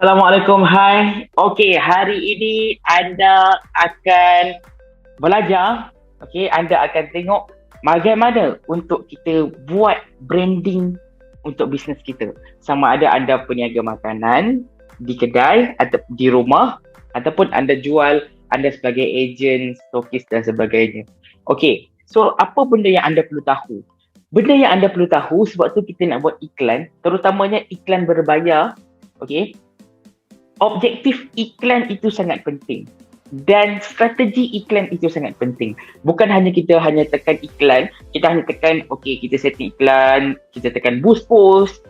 Assalamualaikum, hai. Okey, hari ini anda akan belajar, okey, anda akan tengok bagaimana untuk kita buat branding untuk bisnes kita. Sama ada anda peniaga makanan di kedai atau di rumah ataupun anda jual, anda sebagai ejen, stokis dan sebagainya. Okey, so apa benda yang anda perlu tahu? Benda yang anda perlu tahu sebab tu kita nak buat iklan, terutamanya iklan berbayar, okey. Objektif iklan itu sangat penting dan strategi iklan itu sangat penting. Bukan hanya kita hanya tekan iklan, kita hanya tekan okey, kita setting iklan, kita tekan boost post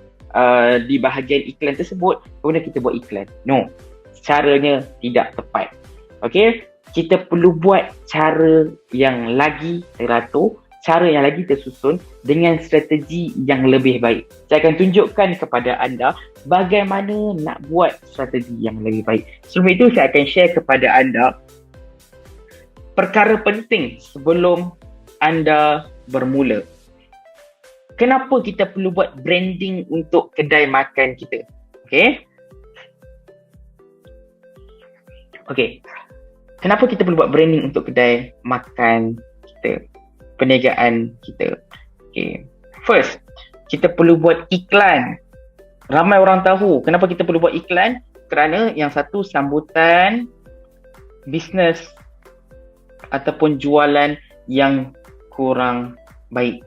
di bahagian iklan tersebut, kemudian kita buat iklan. No, caranya tidak tepat. Okey, kita perlu buat cara yang lagi teratur, cara yang lagi tersusun dengan strategi yang lebih baik. Saya akan tunjukkan kepada anda bagaimana nak buat strategi yang lebih baik. Sebelum itu saya akan share kepada anda perkara penting sebelum anda bermula. Kenapa kita perlu buat branding untuk kedai makan kita? Okay? Okay. Kenapa kita perlu buat branding untuk kedai makan kita? Perniagaan kita. Okay. First, kita perlu buat iklan. Ramai orang tahu kenapa kita perlu buat iklan, kerana yang satu sambutan bisnes ataupun jualan yang kurang baik.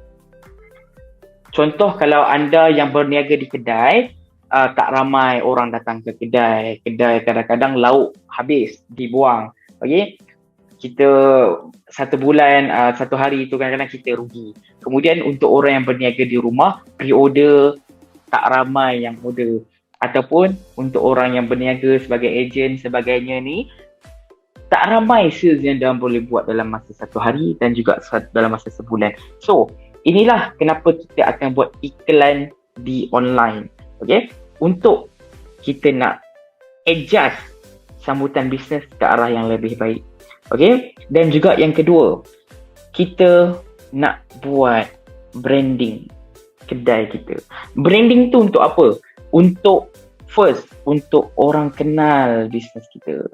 Contoh, kalau anda yang berniaga di kedai, tak ramai orang datang ke kedai. Kedai kadang-kadang lauk habis, dibuang. Okay? Kita satu bulan, satu hari itu kadang-kadang kita rugi. Kemudian untuk orang yang berniaga di rumah, pre-order tak ramai yang order. Ataupun untuk orang yang berniaga sebagai ejen sebagainya ni, tak ramai sales yang dia boleh buat dalam masa satu hari dan juga dalam masa sebulan. So, inilah kenapa kita akan buat iklan di online. Okay? Untuk kita nak adjust sambutan bisnes ke arah yang lebih baik. Okay? Dan juga yang kedua, kita nak buat branding kedai kita. Branding tu untuk apa? Untuk first, untuk orang kenal bisnes kita.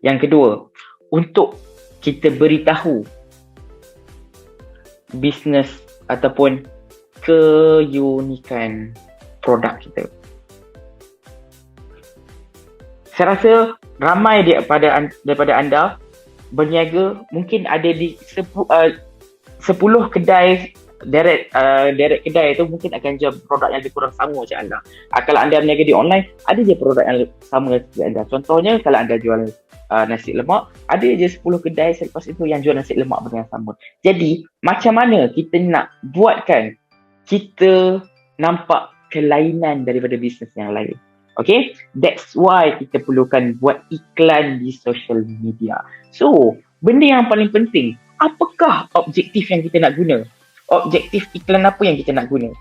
Yang kedua, untuk kita beritahu bisnes ataupun keunikan produk kita. Saya rasa ramai daripada anda berniaga, mungkin ada di 10 kedai direct kedai tu mungkin akan jual produk yang lebih kurang sama macam anda. Kalau anda berniaga di online, ada je produk yang sama seperti anda. Contohnya, kalau anda jual nasi lemak, ada je 10 kedai selepas itu yang jual nasi lemak benda yang sama. Jadi, macam mana kita nak buatkan kita nampak kelainan daripada bisnes yang lain? Okay, that's why kita perlukan buat iklan di social media. So, benda yang paling penting, apakah objektif yang kita nak guna? Objektif iklan apa yang kita nak guna?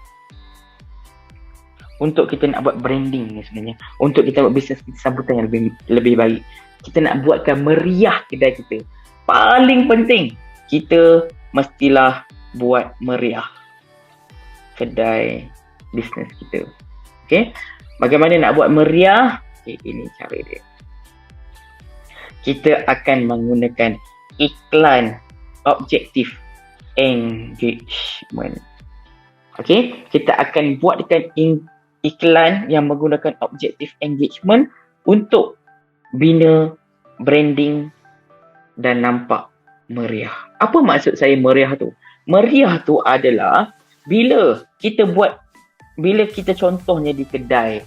Untuk kita nak buat branding ni sebenarnya. Untuk kita buat bisnes sambutan yang lebih baik. Kita nak buatkan meriah kedai kita. Paling penting, kita mestilah buat meriah kedai bisnes kita. Okay? Bagaimana nak buat meriah? Okay, ini cara dia. Kita akan menggunakan iklan objektif engagement. Okay, kita akan buatkan iklan yang menggunakan objektif engagement untuk bina branding dan nampak meriah. Apa maksud saya meriah tu? Meriah tu adalah bila kita contohnya di kedai,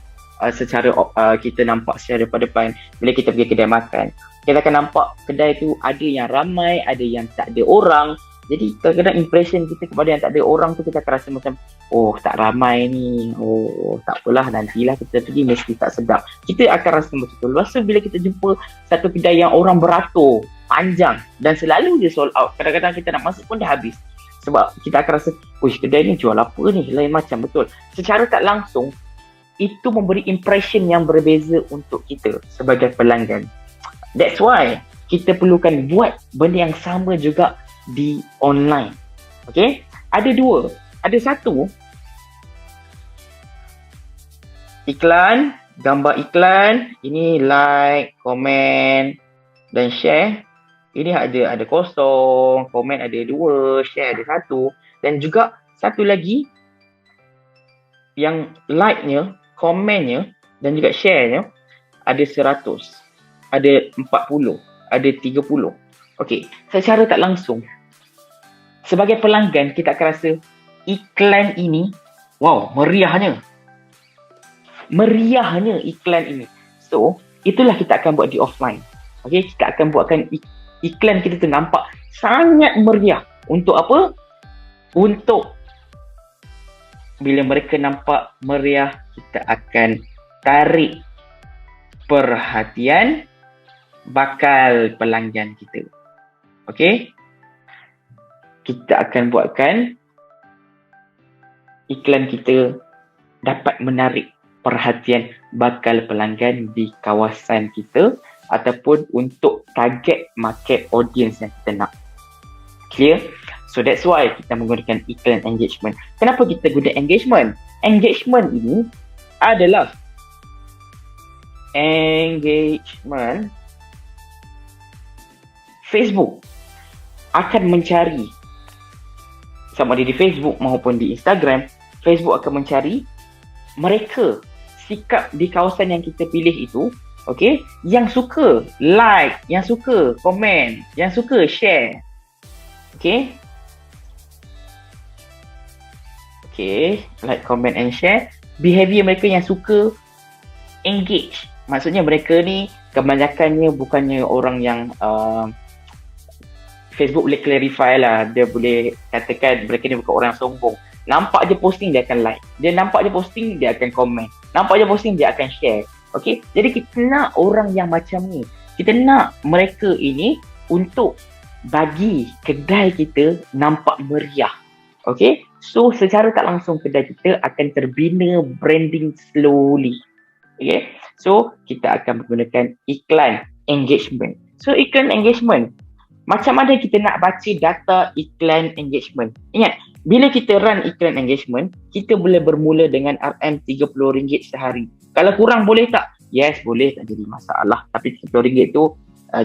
secara kita nampak secara daripada depan, bila kita pergi kedai makan, kita akan nampak kedai tu ada yang ramai, ada yang tak ada orang. Jadi kadang-kadang impression kita kepada yang tak ada orang tu, kita akan rasa macam, oh tak ramai ni, oh tak apalah, nantilah kita pergi mesti tak sedap. Kita akan rasa macam tu. Lepas tu bila kita jumpa satu kedai yang orang beratur panjang dan selalu dia sold out, kadang-kadang kita nak masuk pun dah habis. Sebab kita akan rasa, uish, kedai ni jual apa ni, lain macam. Betul, secara tak langsung itu memberi impression yang berbeza untuk kita sebagai pelanggan. That's why kita perlukan buat benda yang sama juga di online. Okay, ada dua. Ada satu, iklan, gambar iklan, ini like, komen dan share. Ini ada kosong, komen ada 2, share ada 1, dan juga satu lagi yang like-nya, komennya dan juga share-nya ada 100, ada 40, ada 30. Okey, secara tak langsung sebagai pelanggan kita akan rasa iklan ini, wow, meriahnya iklan ini. So, itulah kita akan buat di offline. Okey, kita akan buatkan iklan kita tu nampak sangat meriah. Untuk apa? Untuk bila mereka nampak meriah, kita akan tarik perhatian bakal pelanggan kita. Okey? Kita akan buatkan iklan kita dapat menarik perhatian bakal pelanggan di kawasan kita ataupun untuk target market audience yang kita nak. Clear? So that's why kita menggunakan iklan engagement. Kenapa kita guna engagement? Engagement ini adalah Facebook akan mencari, sama ada di Facebook maupun di Instagram, Facebook akan mencari mereka sikap di kawasan yang kita pilih itu, okey, yang suka like, yang suka komen, yang suka share. Okey, like, comment and share. Behavior mereka yang suka engage. Maksudnya mereka ni kebanyakannya bukannya orang yang Facebook boleh clarify lah. Dia boleh katakan mereka ni bukan orang sombong. Nampak je posting dia akan like. Dia nampak je posting dia akan komen. Nampak je posting dia akan share. Okay, jadi kita nak orang yang macam ni. Kita nak mereka ini untuk bagi kedai kita nampak meriah. Okay, so secara tak langsung kedai kita akan terbina branding slowly. Okay, so kita akan menggunakan iklan engagement. So iklan engagement, macam mana kita nak baca data iklan engagement? Ingat, bila kita run iklan engagement, kita boleh bermula dengan RM30 sehari. Kalau kurang boleh tak? Yes, boleh, tak jadi masalah. Tapi RM30 tu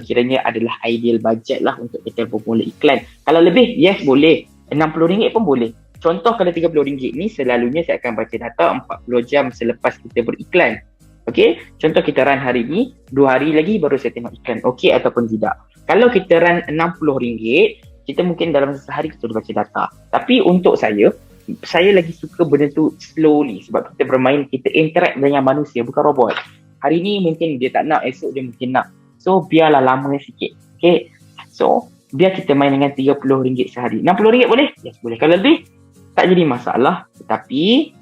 kiranya adalah ideal budget lah untuk kita bermula iklan. Kalau lebih, yes boleh. RM60 pun boleh. Contoh kalau RM30 ni selalunya saya akan baca data 40 jam selepas kita beriklan. Okey, contoh kita run hari ni, 2 hari lagi baru saya tengok iklan. Okey ataupun tidak. Kalau kita run RM60, kita mungkin dalam sehari kita boleh baca data. Tapi untuk saya lagi suka benda tu slowly sebab kita bermain, kita interact dengan manusia, bukan robot. Hari ni mungkin dia tak nak, esok dia mungkin nak. So biarlah lama sikit. Okay, so biar kita main dengan RM30 sehari. RM60 boleh? Yes, boleh. Kalau lebih, tak jadi masalah. Tetapi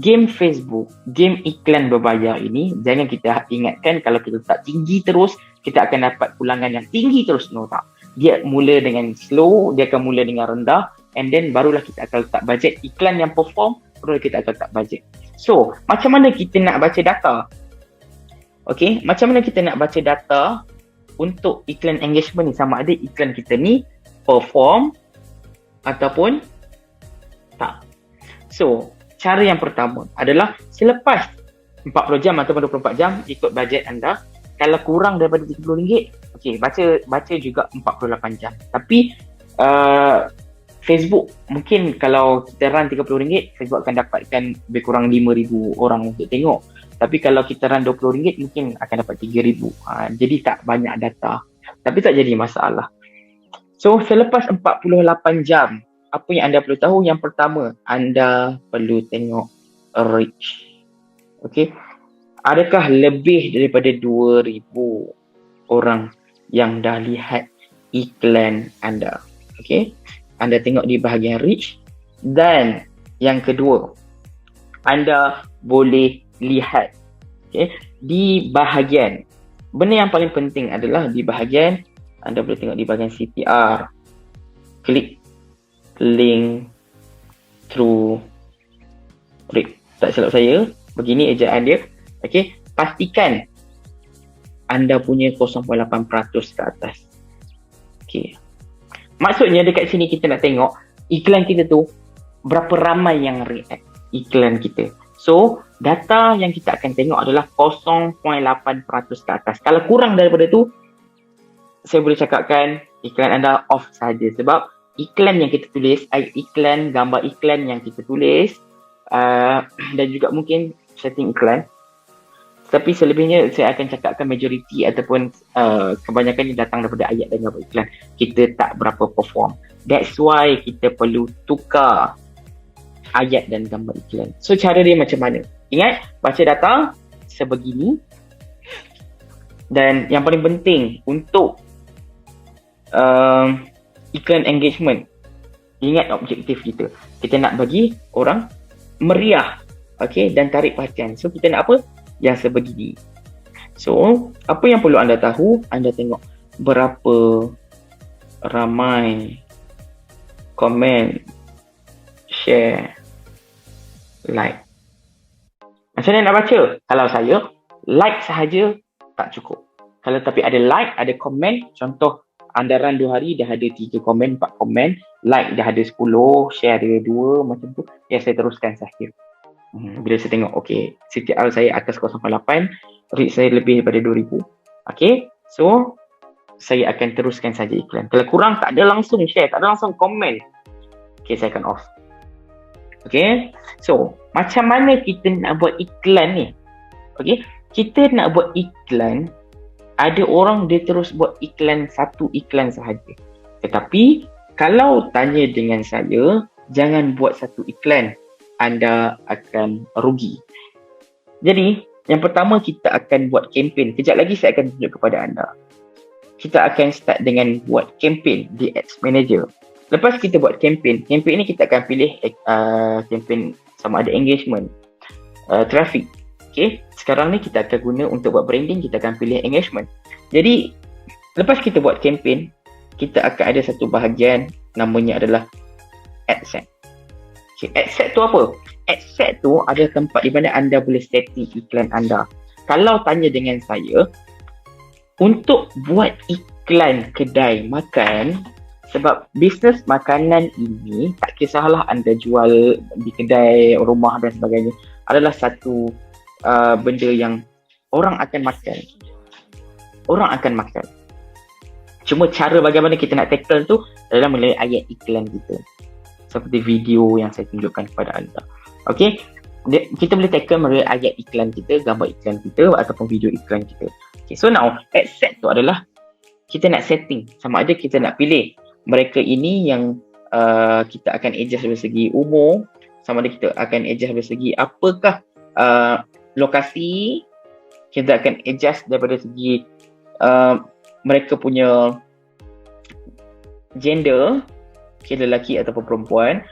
game Facebook, game iklan berbayar ini, jangan kita ingatkan kalau kita tak tinggi terus, kita akan dapat pulangan yang tinggi terus. No, tak. Dia mula dengan slow, dia akan mula dengan rendah, and then barulah kita akan letak budget. Iklan yang perform, barulah kita akan letak budget. So, macam mana kita nak baca data? Okay, macam mana kita nak baca data untuk iklan engagement ni? Sama ada iklan kita ni perform ataupun tak. So, cara yang pertama adalah selepas 40 jam ataupun 24 jam ikut bajet anda. Kalau kurang daripada RM30, okey, baca juga 48 jam. Tapi Facebook mungkin kalau kita run RM30, Facebook akan dapatkan lebih kurang 5,000 orang untuk tengok. Tapi kalau kita run RM20 mungkin akan dapat 3,000. Jadi tak banyak data. Tapi tak jadi masalah. So selepas 48 jam, apa yang anda perlu tahu? Yang pertama, anda perlu tengok reach. Okay, adakah lebih daripada 2,000 orang yang dah lihat iklan anda? Okay, anda tengok di bahagian reach. Dan yang kedua, anda boleh lihat di bahagian, benda yang paling penting adalah di bahagian, anda boleh tengok di bahagian CTR, klik link through rate. Tak silap saya, begini ejaan dia. Okey, pastikan anda punya 0.8% ke atas. Okey, maksudnya dekat sini kita nak tengok iklan kita tu berapa ramai yang react iklan kita. So, data yang kita akan tengok adalah 0.8% ke atas. Kalau kurang daripada tu, saya boleh cakapkan iklan anda off saja. Sebab iklan yang kita tulis, iklan, gambar iklan yang kita tulis, dan juga mungkin setting iklan. Tapi selebihnya saya akan cakapkan majoriti ataupun kebanyakan yang datang daripada ayat dan gambar iklan. Kita tak berapa perform. That's why kita perlu tukar ayat dan gambar iklan. So cara dia macam mana? Ingat, baca data sebegini. Dan yang paling penting untuk iklan engagement, ingat objektif kita. Kita nak bagi orang meriah, okay, dan tarik perhatian. So kita nak apa? Yang sebegini. So apa yang perlu anda tahu, anda tengok berapa ramai komen, share, like. Macam mana nak baca? Kalau saya, like sahaja tak cukup. Kalau tapi ada like, ada komen, contoh anda run 2 hari dah ada 3 komen, 4 komen, like dah ada 10, share ada 2, macam tu, ya saya teruskan sahaja. Bila saya tengok, okay, CTR saya atas 0.8, reach saya lebih daripada 2,000. Okay, so saya akan teruskan saja iklan. Kalau kurang, tak ada langsung share, tak ada langsung komen, okay, saya akan off. Okay, so macam mana kita nak buat iklan ni? Okay, kita nak buat iklan, ada orang dia terus buat iklan, satu iklan sahaja. Tetapi kalau tanya dengan saya, jangan buat satu iklan, anda akan rugi. Jadi yang pertama kita akan buat kempen. Kejap lagi saya akan tunjuk kepada anda. Kita akan start dengan buat kempen di Ads Manager. Lepas kita buat kempen ni kita akan pilih kempen sama ada engagement, traffic. Okay, sekarang ni kita akan guna untuk buat branding, kita akan pilih engagement. Jadi lepas kita buat kempen, kita akan ada satu bahagian namanya adalah ad set. Okay, ad set tu apa? Ad set tu adalah tempat di mana anda boleh setting iklan anda. Kalau tanya dengan saya, untuk buat iklan kedai makan, sebab bisnes makanan ini tak kisahlah anda jual di kedai, rumah dan sebagainya, adalah satu benda yang orang akan makan. Orang akan makan. Cuma cara bagaimana kita nak tackle tu adalah melalui ayat iklan kita. Seperti video yang saya tunjukkan kepada anda. Okay, kita boleh tackle melalui ayat iklan kita, gambar iklan kita ataupun video iklan kita. Okay, so now ad set tu adalah kita nak setting, sama ada kita nak pilih mereka ini yang kita akan adjust dari segi umur, sama ada kita akan adjust dari segi apakah lokasi, kita akan adjust daripada segi mereka punya gender, lelaki ataupun perempuan,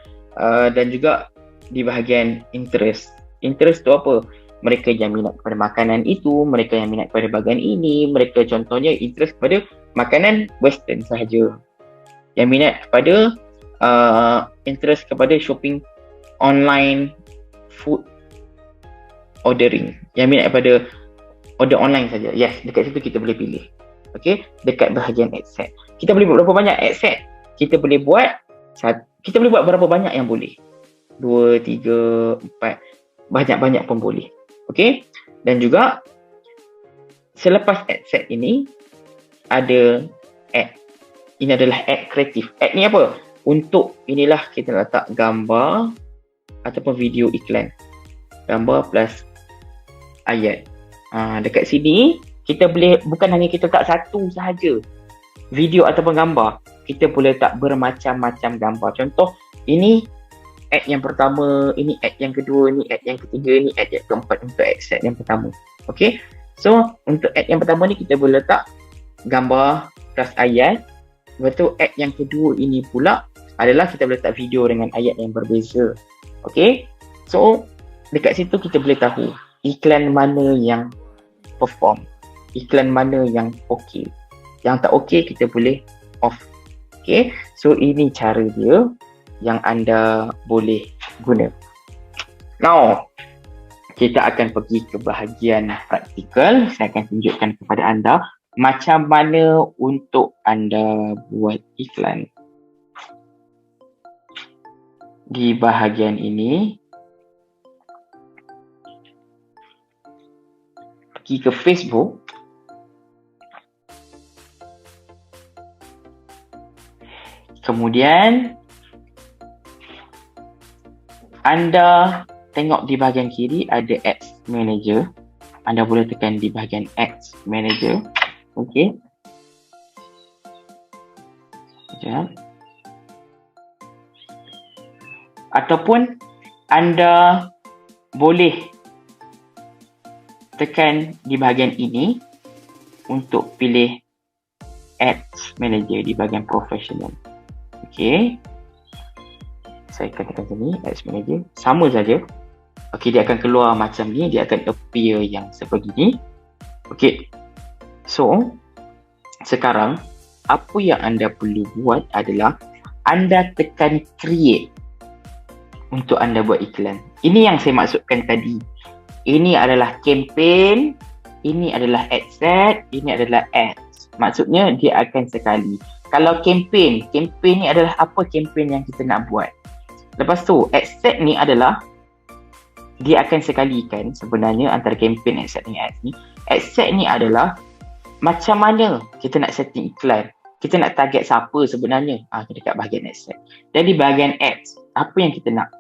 dan juga di bahagian interest. Interest tu apa? Mereka yang minat kepada makanan itu, mereka yang minat kepada bahagian ini, mereka contohnya interest kepada makanan western sahaja. Yang minat kepada interest kepada shopping online, food ordering. Yang minat kepada order online saja. Yes, dekat situ kita boleh pilih. Okay, dekat bahagian ad set. Kita boleh buat berapa banyak ad set? Kita boleh buat berapa banyak yang boleh. 2, 3, 4. Banyak-banyak pun boleh. Okay, dan juga selepas ad set ini ada ad. Ini adalah ad kreatif. Ad ni apa? Untuk inilah kita letak gambar ataupun video iklan. Gambar plus ayat. Dekat sini kita boleh, bukan hanya kita letak satu sahaja video ataupun gambar, kita boleh letak bermacam-macam gambar. Contoh, ini ad yang pertama, ini ad yang kedua, ini ad yang ketiga, ini ad yang keempat untuk ad set yang pertama. Okay, so untuk ad yang pertama ni kita boleh letak gambar plus ayat. Lepas tu ad yang kedua ini pula adalah kita boleh letak video dengan ayat yang berbeza. Okay, so dekat situ kita boleh tahu iklan mana yang perform, iklan mana yang okey. Yang tak okey kita boleh off. Okay, so ini cara dia yang anda boleh guna. Now, kita akan pergi ke bahagian praktikal. Saya akan tunjukkan kepada anda macam mana untuk anda buat iklan. Di bahagian ini, pergi ke Facebook, kemudian anda tengok di bahagian kiri ada Ads Manager. Anda boleh tekan di bahagian Ads Manager. Okey. Sekejap. Ataupun anda boleh tekan di bahagian ini untuk pilih Ads Manager di bahagian Professional. Okey. Saya akan tekan sini, Ads Manager. Sama saja. Okey, dia akan keluar macam ni. Dia akan appear yang sebegini. Okey. So, sekarang, apa yang anda perlu buat adalah anda tekan Create untuk anda buat iklan. Ini yang saya maksudkan tadi. Ini adalah campaign, ini adalah ad set, ini adalah ads. Maksudnya, dia akan sekali. Kalau campaign ni adalah apa campaign yang kita nak buat. Lepas tu, ad set ni adalah dia akan sekalikan sebenarnya antara campaign, ad set dengan ads ni. Ad set ni adalah macam mana kita nak setting iklan. Kita nak target siapa sebenarnya. Dekat bahagian ad set. Jadi bahagian ads, apa yang kita nak?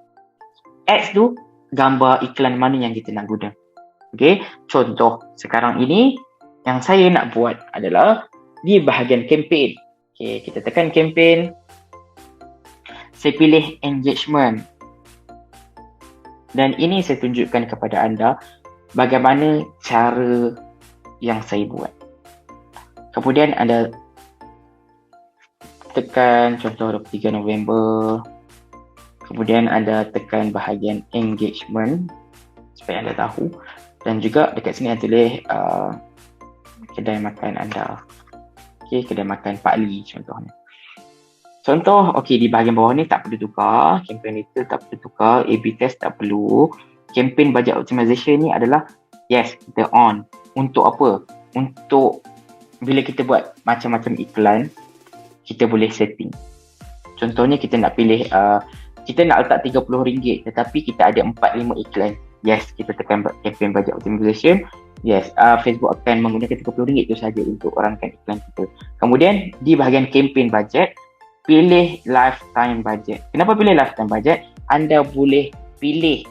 Ads tu, gambar iklan mana yang kita nak guna. Okay, contoh sekarang ini yang saya nak buat adalah di bahagian campaign. Okay, kita tekan campaign. Saya pilih engagement. Dan ini saya tunjukkan kepada anda bagaimana cara yang saya buat. Kemudian anda tekan contoh 23 November. Kemudian anda tekan bahagian engagement supaya anda tahu. Dan juga dekat sini anda tulis kedai makan anda. Okay, kedai makan Pak Lee contohnya. Contoh, di bahagian bawah ni tak perlu tukar. Campaign itu tak perlu tukar. A/B test tak perlu. Campaign budget optimization ni adalah yes, kita on. Untuk apa? Untuk bila kita buat macam-macam iklan, kita boleh setting. Contohnya kita nak pilih, kita nak letak RM30 tetapi kita ada 4-5 iklan. Yes, kita tekan campaign budget optimization. Yes, Facebook akan menggunakan RM30 itu saja untuk orangkan iklan kita. Kemudian di bahagian campaign budget, pilih lifetime budget. Kenapa pilih lifetime budget? Anda boleh pilih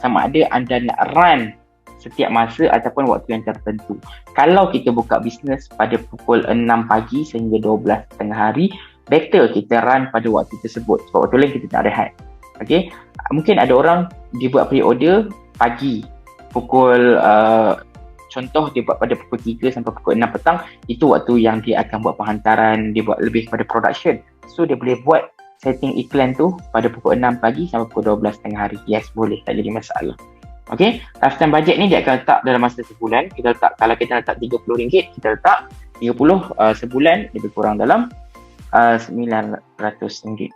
sama ada anda nak run setiap masa ataupun waktu yang tertentu. Kalau kita buka bisnes pada pukul 6 pagi sehingga 12 tengah hari, better kita run pada waktu tersebut. Sebab waktu lain kita tak rehat. Okay? Mungkin ada orang dia buat pre-order pagi. Pukul contoh dia buat pada pukul 3 sampai pukul 6 petang. Itu waktu yang dia akan buat penghantaran. Dia buat lebih pada production. So dia boleh buat setting iklan tu pada pukul 6 pagi sampai pukul 12 tengah hari. Yes, boleh, tak jadi masalah. Okay, lifetime budget ni dia akan letak dalam masa sebulan. Kita letak, kalau kita letak RM30, kita letak 30 sebulan, lebih kurang dalam RM900.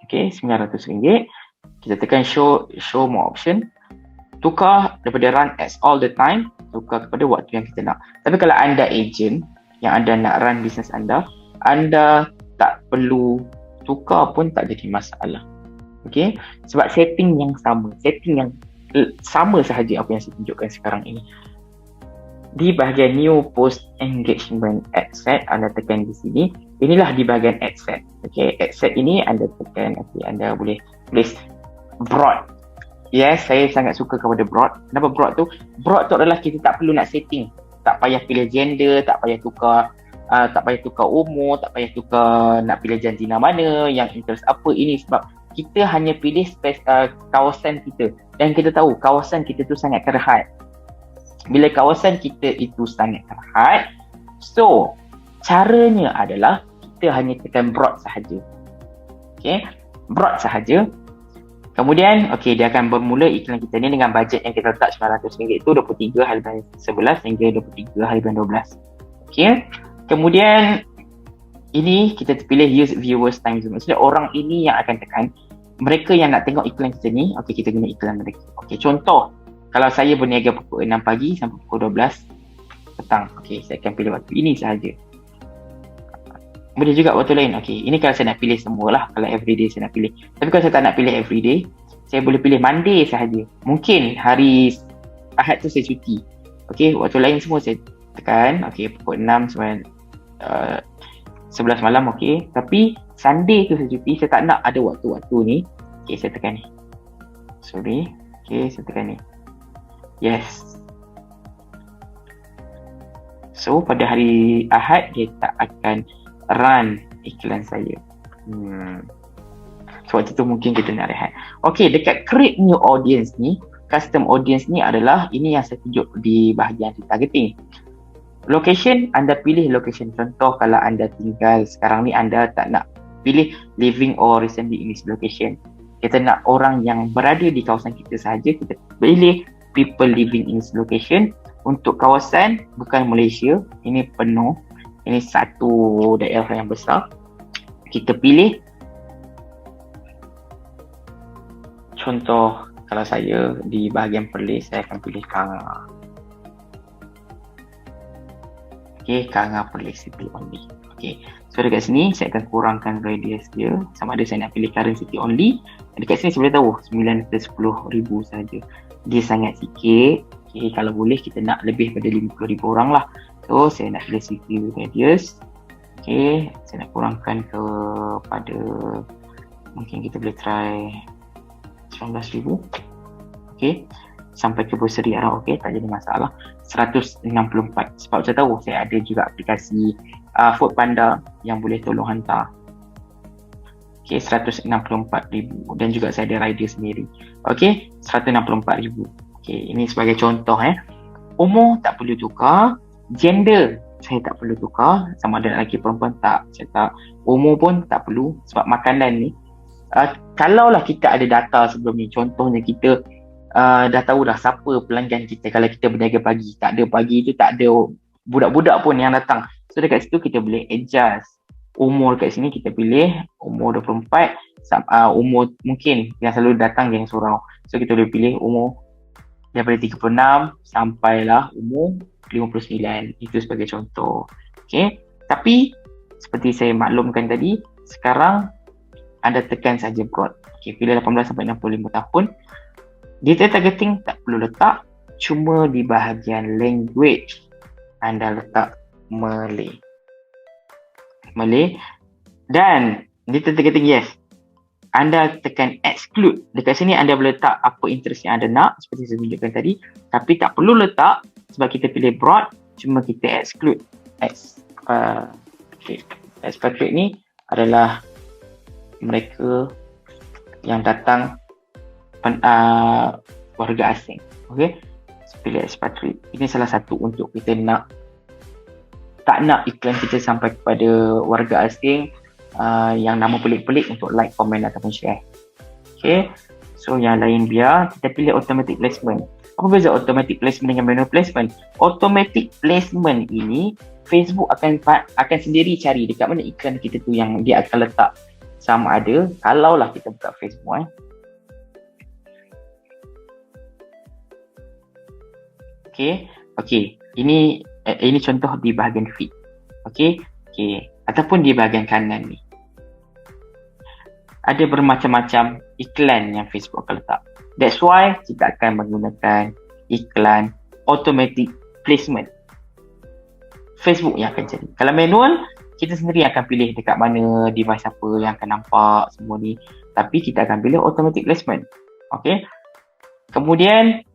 Okay, RM900. Kita tekan show more option. Tukar daripada run as all the time, tukar kepada waktu yang kita nak. Tapi kalau anda agent yang anda nak run bisnes anda tak perlu tukar pun tak jadi masalah. Okay, sebab setting yang sama sahaja apa yang saya tunjukkan sekarang ini. Di bahagian new post engagement ad set, anda tekan di sini. Inilah di bahagian ad set. Okay, ad set ini anda tekan. Okay, anda boleh tulis broad. Yes, saya sangat suka kepada broad. Kenapa broad tu? Broad tu adalah kita tak perlu nak setting. Tak payah pilih gender, tak payah tukar umur, tak payah tukar nak pilih jantina mana, yang interest apa ini, sebab kita hanya pilih kawasan kita. Dan kita tahu kawasan kita tu sangat terhad. Bila kawasan kita itu sangat terhad, so caranya adalah kita hanya tekan broad sahaja. Okay, broad sahaja. Kemudian, dia akan bermula iklan kita ni dengan bajet yang kita letak RM900 itu 23 hari bulan 11 hingga 23 hari bulan 12. Okay. Kemudian, ini kita pilih use viewers time zone. Maksudnya orang ini yang akan tekan. Mereka yang nak tengok iklan kita ni, kita guna iklan mereka. Contoh, kalau saya berniaga pukul 6 pagi sampai pukul 12 petang. Saya akan pilih waktu ini sahaja. Boleh juga waktu lain. Ini kalau saya nak pilih semualah. Kalau everyday saya nak pilih. Tapi kalau saya tak nak pilih everyday, saya boleh pilih Monday sahaja. Mungkin hari Ahad tu saya cuti. Okey, waktu lain semua saya tekan. Okey, pukul 6 sampai 11 malam, okey. Tapi Sunday tu saya cuti, saya tak nak ada waktu-waktu ni. Okey, saya tekan ni. Sorry. Okey, saya tekan ni. Yes. So, pada hari Ahad, dia tak akan run iklan saya. So, waktu tu mungkin kita nak rehat. Okay, dekat create new audience ni, custom audience ni adalah, ini yang saya tunjuk di bahagian retargeting. Location, anda pilih location. Contoh, kalau anda tinggal sekarang ni, anda tak nak pilih living or recently in this location. Kita nak orang yang berada di kawasan kita sahaja, kita pilih people living in this location. Untuk kawasan, bukan Malaysia, ini penuh, ini satu daerah yang besar. Kita pilih, contoh kalau saya di bahagian Perlis, saya akan pilih Kanga. Okay, Kanga Perlis City only. Okay, so dekat sini saya akan kurangkan radius dia, sama ada saya nak pilih current city only. Dekat sini saya boleh tahu 910,000 saja. Dia sangat sikit. Okay, kalau boleh kita nak lebih pada 50,000 orang lah. So saya nak pilih city radius. Okay, saya nak kurangkan kepada, mungkin kita boleh try 19,000. Okay, sampai ke Berseri Arab. Okay, tak jadi masalah. 164. Sebab saya tahu saya ada juga aplikasi Food Panda yang boleh tolong hantar. Okay, 164,000. Dan juga saya ada rider sendiri. Okay, 164,000. Okay, ini sebagai contoh. Umur tak perlu tukar. Gender saya tak perlu tukar. Sama ada lelaki perempuan tak. Saya tak. Umur pun tak perlu. Sebab makanan ni, kalaulah kita ada data sebelum ni. Contohnya kita dah tahu dah siapa pelanggan kita. Kalau kita berniaga pagi, tak ada pagi tu, tak ada budak-budak pun yang datang. So dekat situ kita boleh adjust. Umur kat sini kita pilih umur 24. Umur mungkin yang selalu datang geng surau. So kita boleh pilih umur daripada 36 sampailah umur 59. Itu sebagai contoh. Okay. Tapi seperti saya maklumkan tadi, sekarang anda tekan saja broad. Okay, pilih 18 sampai 65 tahun. Detail targeting tak perlu letak, cuma di bahagian language anda letak Malay. Dan detail targeting, yes, anda tekan exclude. Dekat sini anda boleh letak apa interest yang anda nak, seperti saya tunjukkan tadi. Tapi tak perlu letak sebab kita pilih broad, cuma kita exclude. Expatriate ni adalah mereka yang datang warga asing. Okay, pilih expatriate. Ini salah satu untuk kita tak nak iklan kita sampai kepada warga asing yang nama pelik-pelik untuk like, komen ataupun share. Okay, so yang lain biar kita pilih automatic placement. Apa beza automatic placement dengan manual placement? Automatic placement ini Facebook akan sendiri cari dekat mana iklan kita tu yang dia akan letak. Sama ada kalaulah kita buka Facebook Okay. Ini contoh di bahagian feed. Okay. Ataupun di bahagian kanan ni. Ada bermacam-macam iklan yang Facebook akan letak. That's why kita akan menggunakan iklan automatic placement. Facebook yang akan jadi. Kalau manual, kita sendiri akan pilih dekat mana device apa yang akan nampak semua ni. Tapi kita akan pilih automatic placement. Okay. Kemudian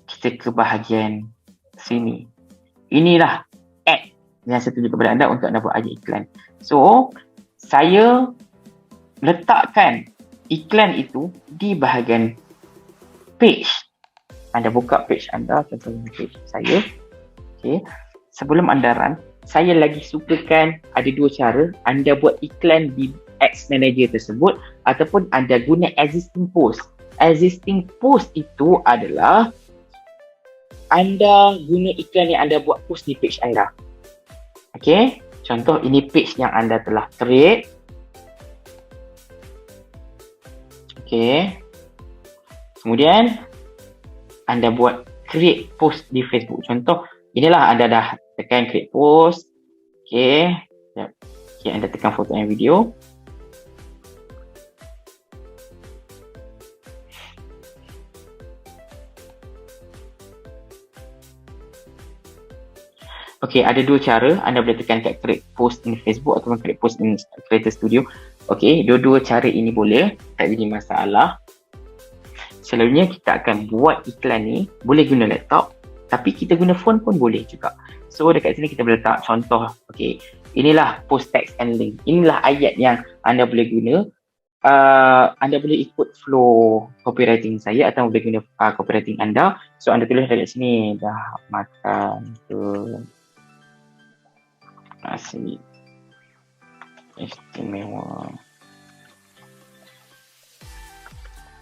kita ke bahagian sini. Inilah ad yang saya tunjuk kepada anda untuk anda buat aja iklan. So, saya letakkan iklan itu di bahagian page. Anda buka page anda, contohnya page saya. Okay. Sebelum anda run, saya lagi sukakan ada dua cara. Anda buat iklan di Ads Manager tersebut ataupun anda guna existing post. Existing post itu adalah anda guna iklan yang anda buat post di page Aira. Okay, contoh ini page yang anda telah create. Okay, kemudian anda buat create post di Facebook. Contoh, inilah anda dah tekan create post. Okay, anda tekan foto dan video. Okey, ada dua cara. Anda boleh tekan kat create post in Facebook ataupun create post in Creator Studio. Okey, dua-dua cara ini boleh, tak jadi masalah. Selalunya kita akan buat iklan ni, boleh guna laptop, tapi kita guna phone pun boleh juga. So dekat sini kita boleh letak contoh. Okey, inilah post text and link. Inilah ayat yang anda boleh guna. Anda boleh ikut flow copywriting saya atau boleh guna copywriting anda. So anda tulis dekat sini, dah makan ke nasi istimewa.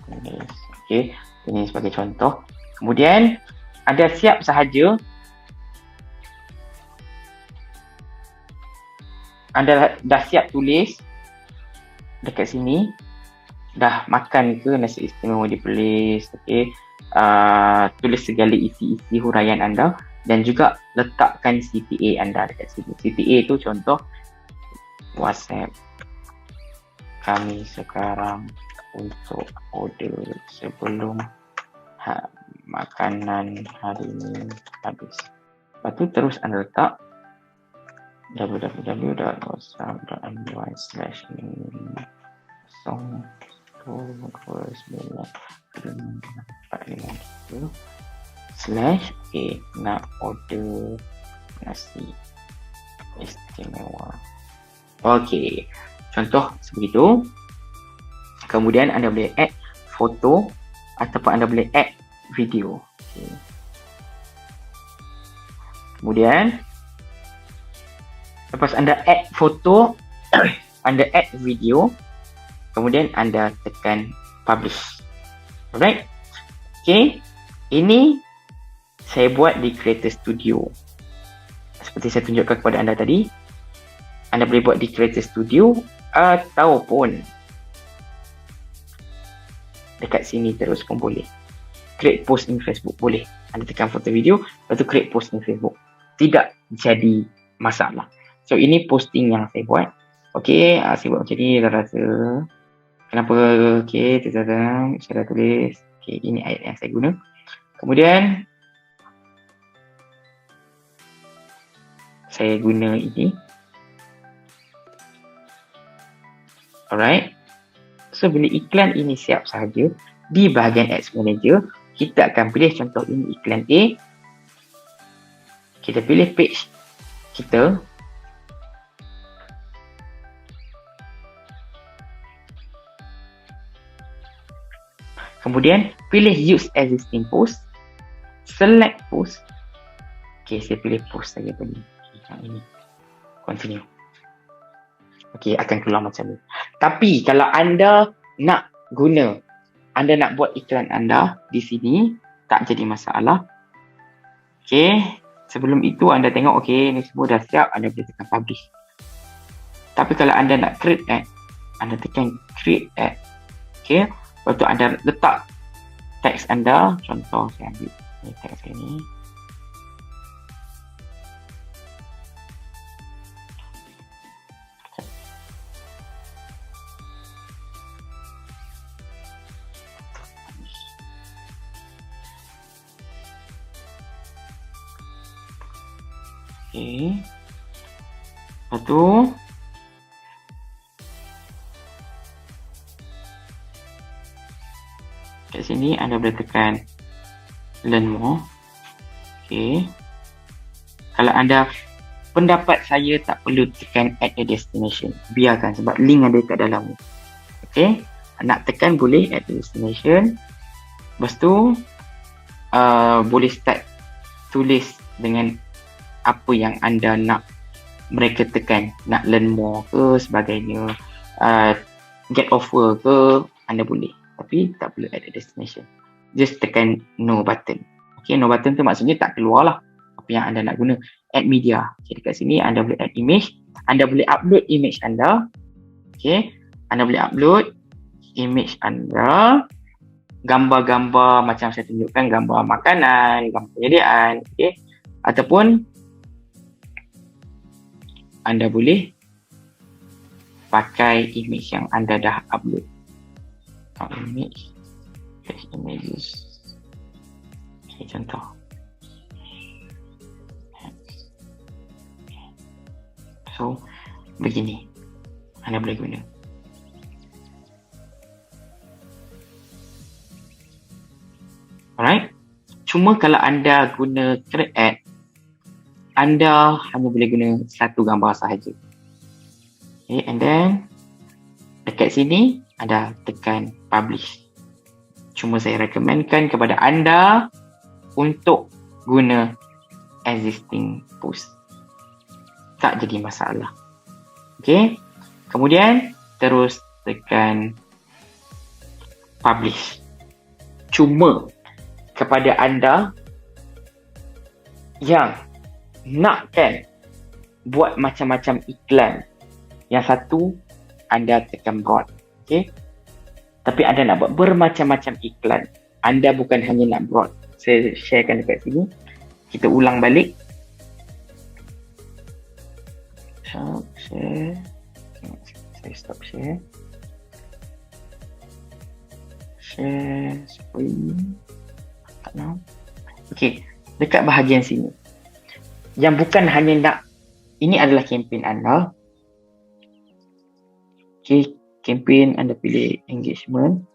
Okey, ini sebagai contoh. Kemudian anda siap sahaja, anda dah siap tulis dekat sini, dah makan ke nasi istimewa ditulis. Okey, tulis segala isi-isi huraian anda dan juga letakkan CTA anda dekat sini. CTA tu contoh WhatsApp kami sekarang untuk order sebelum makanan hari ini habis. Lepas tu terus anda letak www.129/okey, nak order nasi istimewa. Okey, contoh sebegitu. Kemudian anda boleh add foto ataupun anda boleh add video. Okay. Kemudian lepas anda add foto, anda add video, kemudian anda tekan publish. Alright. Okay. Ini saya buat di Creator Studio. Seperti saya tunjukkan kepada anda tadi, anda boleh buat di Creator Studio ataupun dekat sini terus pun boleh. Create post in Facebook boleh. Anda tekan foto video, lepas tu create post in Facebook. Tidak jadi masalah. So ini posting yang saya buat. Okey, saya buat macam ni, dah rasa kenapa. Okey, saya dah tulis. Okey, ini ayat yang saya guna. Kemudian saya guna ini. Alright. So bila iklan ini siap sahaja, di bahagian Ads Manager, kita akan pilih contoh ini iklan A. Kita pilih page kita. Kemudian pilih use existing post. Select post. Okay, saya pilih post saja tadi. Yang ini. Continue. Okay, akan keluar macam ni. Tapi kalau anda nak guna, anda nak buat iklan anda di sini, tak jadi masalah. Okay, sebelum itu anda tengok, okay, ni semua dah siap, anda boleh tekan publish. Tapi kalau anda nak create ad, anda tekan create ad. Okay, lepas tu anda letak teks anda, contoh saya ambil ni teks saya ni. Okay. Lepas tu kat sini anda boleh tekan learn more. Okay. Kalau anda pendapat saya tak perlu tekan add a destination. Biarkan sebab link ada kat dalam ni. Okay. Nak tekan boleh add a destination. Lepas tu boleh start tulis dengan apa yang anda nak mereka tekan, nak learn more ke sebagainya, get offer ke, anda boleh, tapi tak perlu add a destination. Just tekan no button. Okay, no button tu maksudnya tak keluar lah apa yang anda nak guna. Add media. Okay, dekat sini anda boleh add image, anda boleh upload image anda. Okay, anda boleh upload image anda, gambar-gambar macam saya tunjukkan, gambar makanan, gambar penyediaan. Okay, ataupun anda boleh pakai image yang anda dah upload. Image, images. Okay, contoh. So begini anda boleh guna. Alright. Cuma kalau anda guna create, anda hanya boleh guna satu gambar sahaja. Okay, and then dekat sini anda tekan publish. Cuma saya recommendkan kepada anda untuk guna existing post. Tak jadi masalah. Okay. Kemudian terus tekan publish. Cuma kepada anda yang nakkan buat macam-macam iklan, yang satu anda tekan broad. Okay. Tapi anda nak buat bermacam-macam iklan, anda bukan hanya nak broad. Saya sharekan dekat sini. Kita ulang balik. Share. Saya stop share. Share screen. Tak nak. Okay. Dekat bahagian sini. Yang bukan hanya nak, ini adalah kempen anda. Okay. Kempen anda pilih engagement.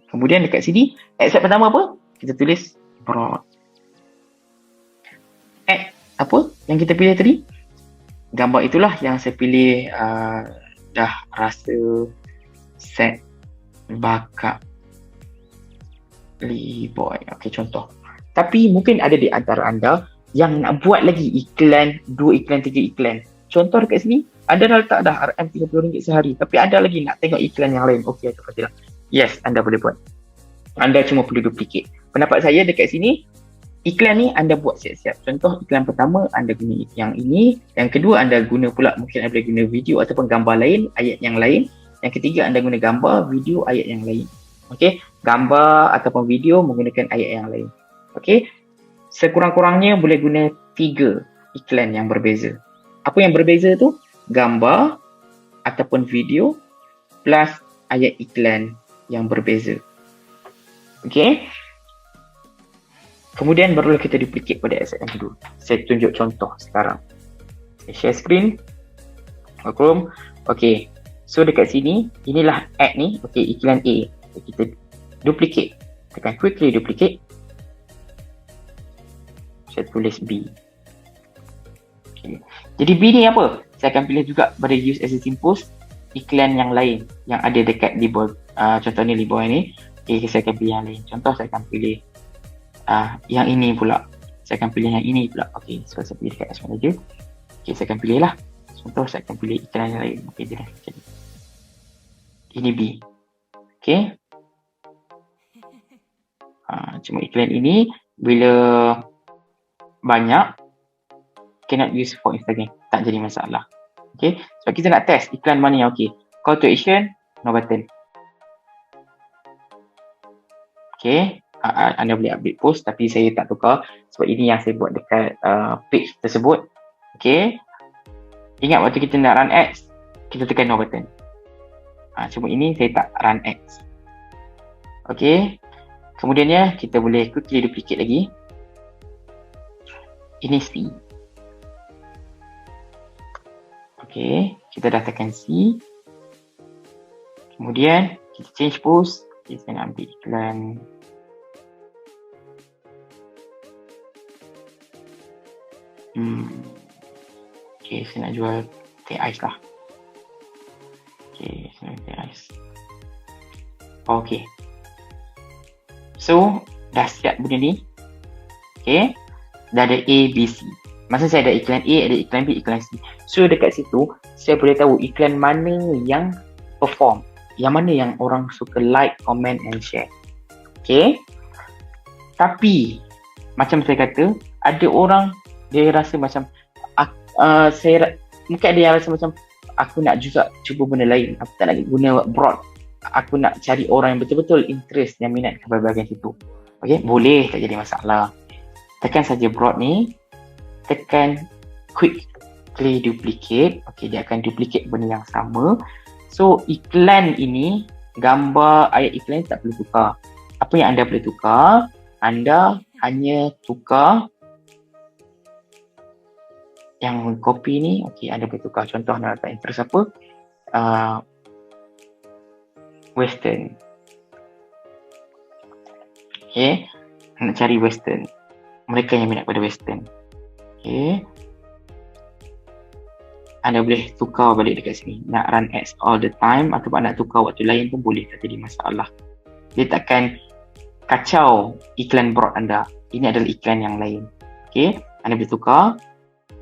Kemudian dekat sini, add pertama apa? Kita tulis broad. Add apa yang kita pilih tadi? Gambar itulah yang saya pilih. Dah rasa set bakat Boy. Okay, contoh. Tapi mungkin ada di antara anda yang nak buat lagi iklan, 2 iklan, 3 iklan. Contoh dekat sini, anda dah letak dah RM RM30 sehari, tapi anda lagi nak tengok iklan yang lain. Okey, Fadilah. Yes, anda boleh buat. Anda cuma perlu duplicate. Pendapat saya dekat sini, iklan ni anda buat siap-siap. Contoh iklan pertama, anda guna yang ini. Yang kedua, anda guna pula, mungkin anda boleh guna video ataupun gambar lain, ayat yang lain. Yang ketiga, anda guna gambar, video, ayat yang lain. Okey, gambar ataupun video menggunakan ayat yang lain. Okey, sekurang-kurangnya boleh guna 3 iklan yang berbeza. Apa yang berbeza tu? Gambar ataupun video plus ayat iklan yang berbeza. Okey. Kemudian barulah kita duplicate pada asset yang kedua. Saya tunjuk contoh sekarang. Saya share screen. Chrome. Okey. So dekat sini, inilah ad ni. Okey, iklan A. Kita duplicate. Tekan quickly duplicate. Saya tulis B. Okay. Jadi B ni apa? Saya akan pilih juga pada use existing post iklan yang lain yang ada dekat di bawah. Contoh ni di bawah ni. Okay, saya akan pilih yang lain. Contoh saya akan pilih yang ini pula. Saya akan pilih yang ini pula. Okay, so saya pilih dekat Ads Manager. Okay, saya akan pilih lah. Contoh saya akan pilih iklan yang lain. Okay, dia dah jadi. Ini B. Okay. Cuma iklan ini bila banyak cannot use for Instagram, tak jadi masalah. Okay, sebab kita nak test iklan mana yang okay. Call to action, no button. Okay, anda boleh update post tapi saya tak tukar sebab ini yang saya buat dekat page tersebut. Okay, ingat waktu kita nak run ads, kita tekan no button. Cuma ini saya tak run ads. Okay, kemudiannya kita boleh quickly duplicate lagi. Ini C. Okay, kita dah tekan C. Kemudian kita change post. Okay, saya nak ambil iklan. Okay, saya nak jual teh ais lah. Okay, saya nak teh ais. Okay. So, dah siap benda ni. Okay. Dah ada A, B, C. Maksud saya ada iklan A, ada iklan B, iklan C. So dekat situ, saya boleh tahu iklan mana yang perform. Yang mana yang orang suka like, comment and share. Okay. Tapi, macam saya kata, ada orang, dia rasa macam, mungkin ada yang rasa macam, aku nak juga cuba benda lain. Aku tak nak guna broad. Aku nak cari orang yang betul-betul interest, yang minat kepada bahagian situ. Okay, boleh, tak jadi masalah. Tekan saja broad ni, tekan quickly duplicate. Okay, dia akan duplicate benda yang sama. So iklan ini, gambar ayat iklan tak perlu tukar. Apa yang anda boleh tukar, anda hanya tukar yang kopi ni. Okay, anda boleh tukar. Contoh anda letak interest apa? Western. Okay, nak cari Western. Mereka yang minat pada Western. Okay, anda boleh tukar balik dekat sini. Nak run ads all the time ataupun nak tukar waktu lain pun boleh, tak jadi masalah. Dia takkan kacau iklan broad anda. Ini adalah iklan yang lain. Okay, anda boleh tukar.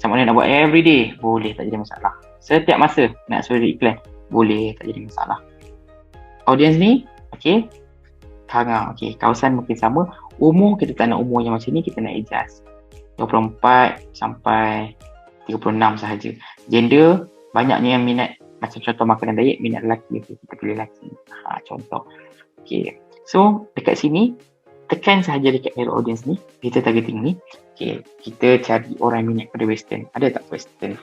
Sama ada nak buat everyday, boleh, tak jadi masalah. Setiap masa nak suruh iklan, boleh, tak jadi masalah. Audience ni, okay, okay, kawasan mungkin sama. Umur, kita tak nak umur yang macam ni, kita nak adjust 24 sampai 36 sahaja. Gender, banyaknya yang minat, macam contoh makanan diet, minat lelaki, okay, kita pilih lelaki. Contoh. Okay, so dekat sini, tekan sahaja dekat arrow audience ni, kita targeting ni. Okay, kita cari orang minat pada Western. Ada tak Western?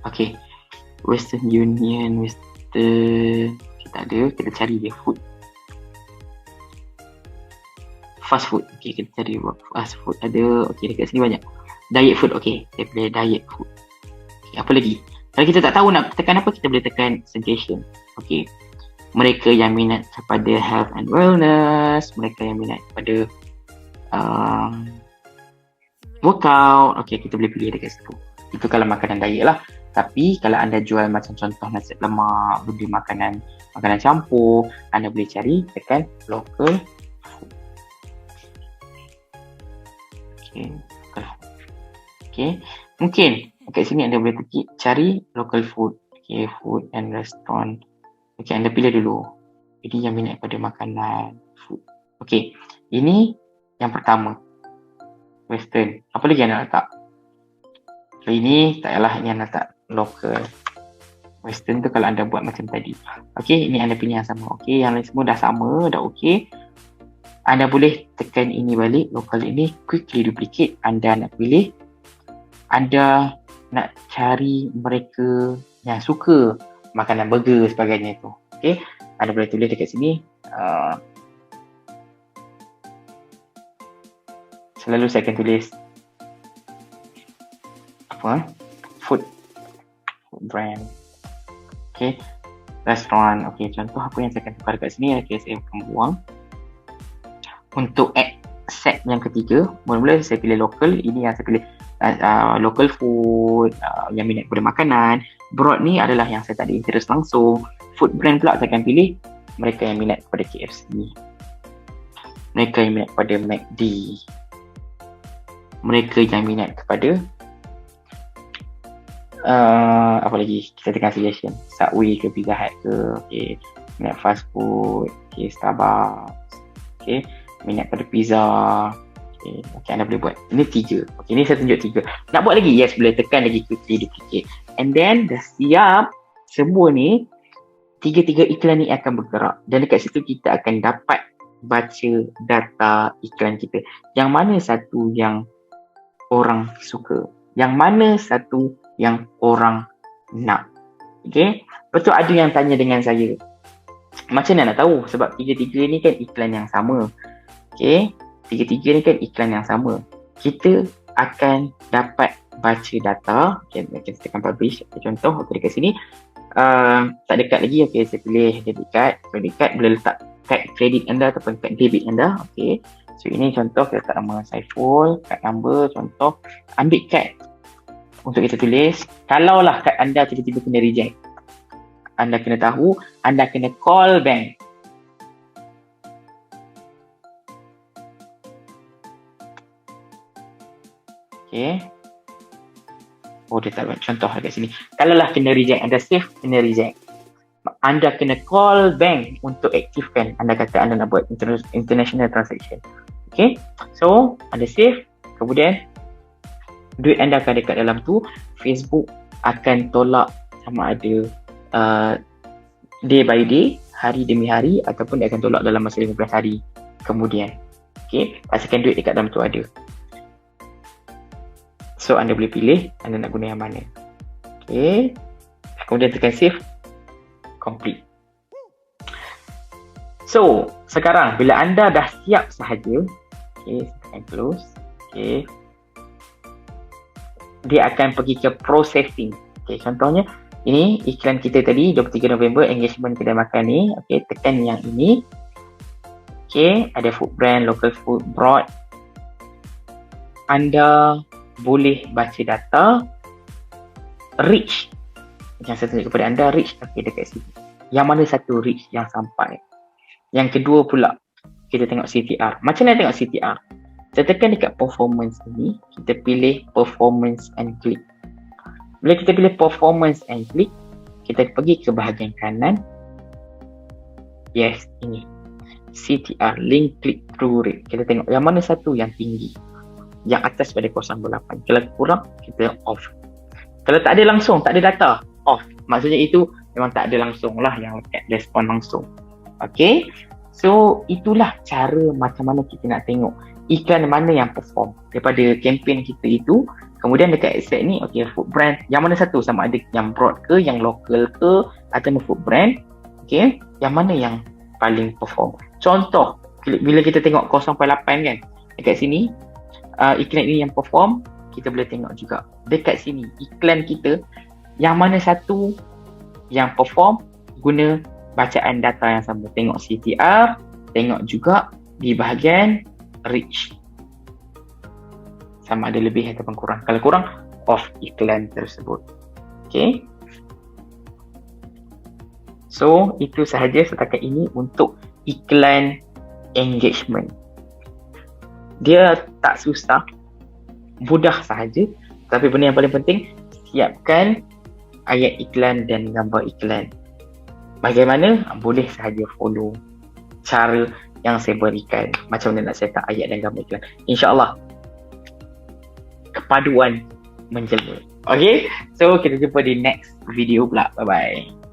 Okay, Western Union, Western, kita ada, kita cari dia food. Fast food, okay, kita cari fast food, ada, okay, dekat sini banyak. Diet food, okay, kita pilih diet food. Okay, apa lagi? Kalau kita tak tahu nak tekan apa, kita boleh tekan suggestion. Okay, mereka yang minat kepada health and wellness, mereka yang minat kepada workout, okay, kita boleh pilih dekat situ. Itu kalau makanan diet lah. Tapi kalau anda jual macam contoh nasi lemak, benda makanan campur, anda boleh cari tekan local food. Okay, local food. Okay, mungkin kat sini anda boleh cari local food. Okay, food and restaurant. Okay, anda pilih dulu. Jadi yang minat pada makanan food. Okay, ini yang pertama, Western. Apa lagi anda letak? So, ini tak payahlah, ini anda letak local. Western tu kalau anda buat macam tadi. Okay, ini anda pilih yang sama. Okay, yang lain semua dah sama, dah okay. Anda boleh tekan ini balik, local ini, quickly duplicate. Anda nak pilih, anda nak cari mereka yang suka makanan burger sebagainya tu. Okay, anda boleh tulis dekat sini. Selalu saya akan tulis apa? Food brand. Okay, restaurant. Okay, contoh apa yang saya akan tukar dekat sini. Okay, saya akan buang. Untuk set yang ketiga, mula-mula saya pilih local. Ini yang saya pilih local food, yang minat pada makanan. Broad ni adalah yang saya tak ada interest langsung. Food brand pula saya akan pilih mereka yang minat pada KFC, mereka yang minat pada McD, mereka yang minat kepada apa lagi, kita tekan suggestion, Subway ke Pizza Hut ke, okay, minat fast food, okay, Starbucks, okay, minat pada pizza. Okay, anda boleh buat. Ini 3. Okay, ini saya tunjuk 3. Nak buat lagi? Yes, boleh tekan lagi quickly duplicate. And then dah siap semua ni, 3 iklan ni akan bergerak. Dan dekat situ kita akan dapat baca data iklan kita. Yang mana satu yang orang suka, yang mana satu yang orang nak. Okay, betul ada yang tanya dengan saya, macam mana nak tahu? Sebab 3 ni kan iklan yang sama. Okay, 3 ni kan iklan yang sama. Kita akan dapat baca data. Okay, kita tekan publish. Okay, contoh okay, dekat sini tak dekat lagi. Okay, saya pilih debit card. Credit card boleh letak kad kredit anda ataupun kad debit anda. Okay, so ini contoh kita letak nama Saiful, kad number. Contoh ambil kad untuk kita tulis. Kalaulah kad anda tiba-tiba kena reject, anda kena tahu, anda kena call bank. Okay. Oh, dia tak buat contoh dekat sini. Kalaulah kena reject, anda save kena reject, anda kena call bank untuk aktifkan. Anda kata anda nak buat international transaction. Okay. So, anda save. Kemudian, duit anda akan dekat dalam tu. Facebook akan tolak sama ada day by day, hari demi hari, ataupun dia akan tolak dalam masa 15 hari kemudian. Okay, pastikan duit dekat dalam tu ada. So anda boleh pilih anda nak guna yang mana. Okay. Kemudian tekan save. Complete. So, sekarang bila anda dah siap sahaja, okay, tekan close. Okay. Dia akan pergi ke processing. Okay, contohnya, ini iklan kita tadi, 23 November, engagement kedai makan ni. Okay, tekan yang ini. Okay, ada food brand, local food, broad. Anda boleh baca data. Reach. Yang saya tunjuk kepada anda, reach. Okay, dekat sini. Yang mana satu reach yang sampai. Yang kedua pula, kita tengok CTR. Macam mana tengok CTR? Kita tekan dekat performance ini, kita pilih performance and click. Bila kita pilih performance and click, kita pergi ke bahagian kanan. Yes, ini. CTR, link click through rate. Kita tengok yang mana satu yang tinggi. Yang atas pada 0.8. Kalau kurang, kita off. Kalau tak ada langsung, tak ada data, off. Maksudnya itu memang tak ada langsung lah yang respon langsung. Okay, so itulah cara macam mana kita nak tengok iklan mana yang perform daripada campaign kita itu. Kemudian dekat asset ni, okay, food brand, yang mana satu, sama ada yang broad ke, yang local ke, atau food brand, okay, yang mana yang paling perform. Contoh, bila kita tengok 0.8 kan, dekat sini, iklan ini yang perform, kita boleh tengok juga dekat sini, iklan kita, yang mana satu yang perform, guna bacaan data yang sama. Tengok CTR, tengok juga di bahagian reach. Sama ada lebih ataupun kurang. Kalau kurang, off iklan tersebut. Okay. So, itu sahaja setakat ini untuk iklan engagement. Dia tak susah, mudah sahaja. Tapi benda yang paling penting, siapkan ayat iklan dan gambar iklan. Bagaimana? Boleh sahaja follow cara yang saya berikan. Macam mana nak set up ayat dan gambar iklan. InsyaAllah, kepaduan menjelma. Okay? So, kita jumpa di next video pula. Bye-bye.